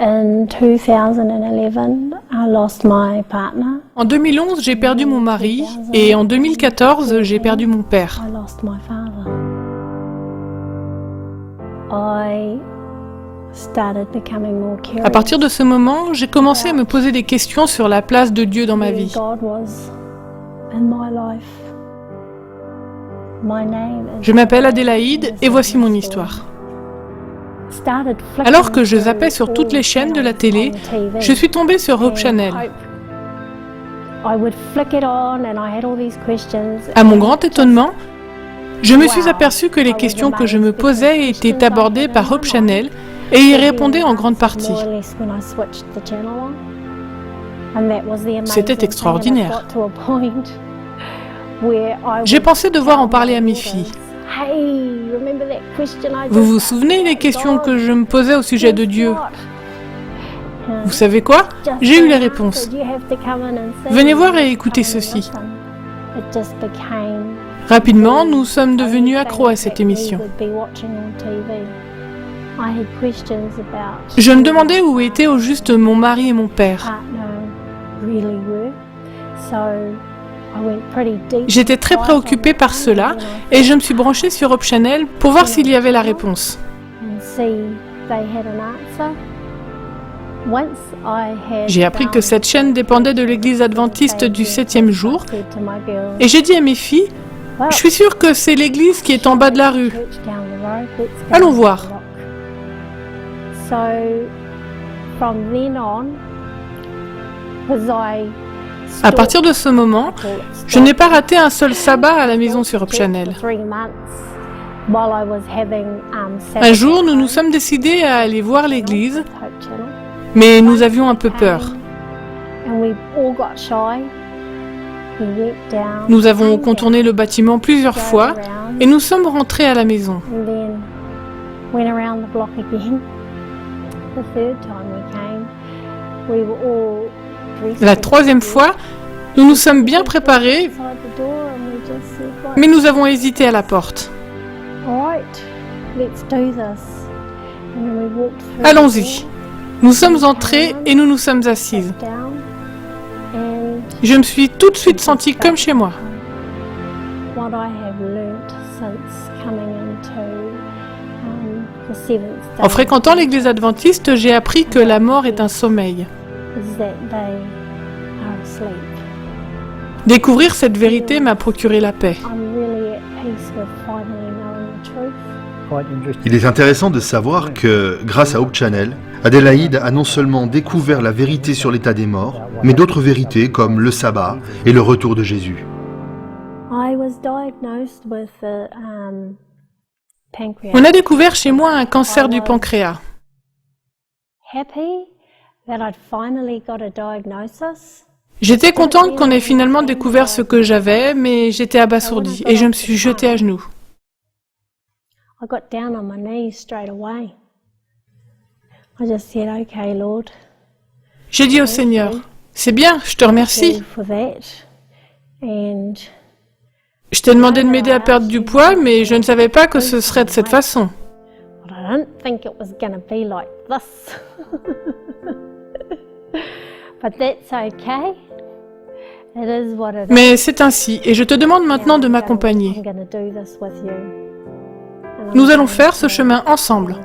In 2011, I lost my partner. En 2011, j'ai perdu mon mari et en 2014, j'ai perdu mon père. I lost my father. I started becoming more curious. À partir de ce moment, j'ai commencé à me poser des questions sur la place de Dieu dans ma vie. God was in my life. My name is Je m'appelle Adélaïde et voici mon histoire. Alors que je zappais sur toutes les chaînes de la télé, je suis tombée sur Hope Channel. À mon grand étonnement, je me suis aperçue que les questions que je me posais étaient abordées par Hope Channel et y répondaient en grande partie. C'était extraordinaire. J'ai pensé devoir en parler à mes filles. Vous vous souvenez des questions que je me posais au sujet de Dieu? Vous savez quoi? J'ai eu les réponses. Venez voir et écoutez ceci. Rapidement, nous sommes devenus accros à cette émission. Je me demandais où étaient au juste mon mari et mon père. J'étais très préoccupée par cela et je me suis branchée sur Hope Channel pour voir s'il y avait la réponse. J'ai appris que cette chaîne dépendait de l'église adventiste du 7e jour et j'ai dit à mes filles, je suis sûre que c'est l'église qui est en bas de la rue. Allons voir. À partir de ce moment, je n'ai pas raté un seul sabbat à la maison sur Hope Channel. Un jour, nous nous sommes décidés à aller voir l'église, mais nous avions un peu peur. Nous avons contourné le bâtiment plusieurs fois et nous sommes rentrés à la maison. La troisième fois, nous nous sommes bien préparés, mais nous avons hésité à la porte. Allons-y. Nous sommes entrés et nous nous sommes assises. Je me suis tout de suite sentie comme chez moi. En fréquentant l'église adventiste, j'ai appris que la mort est un sommeil. Découvrir cette vérité m'a procuré la paix. Il est intéressant de savoir que, grâce à Hope Channel, Adélaïde a non seulement découvert la vérité sur l'état des morts, mais d'autres vérités comme le sabbat et le retour de Jésus. On a découvert chez moi un cancer du pancréas. J'étais contente qu'on ait finalement découvert ce que j'avais, mais j'étais abasourdie et je me suis jetée à genoux. J'ai dit au Seigneur, c'est bien, je te remercie. Je t'ai demandé de m'aider à perdre du poids, mais je ne savais pas que ce serait de cette façon. Mais c'est ainsi, et je te demande maintenant de m'accompagner. Nous allons faire ce chemin ensemble.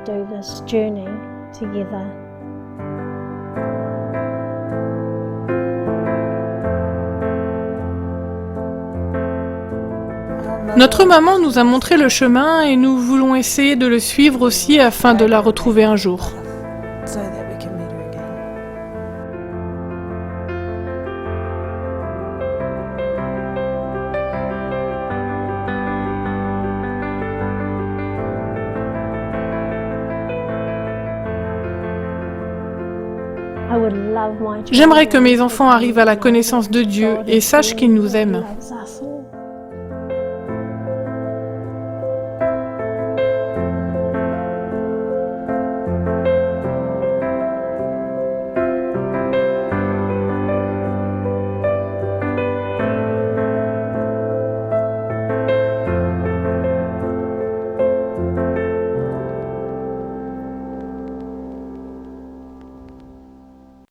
Notre maman nous a montré le chemin et nous voulons essayer de le suivre aussi afin de la retrouver un jour. J'aimerais que mes enfants arrivent à la connaissance de Dieu et sachent qu'il nous aime.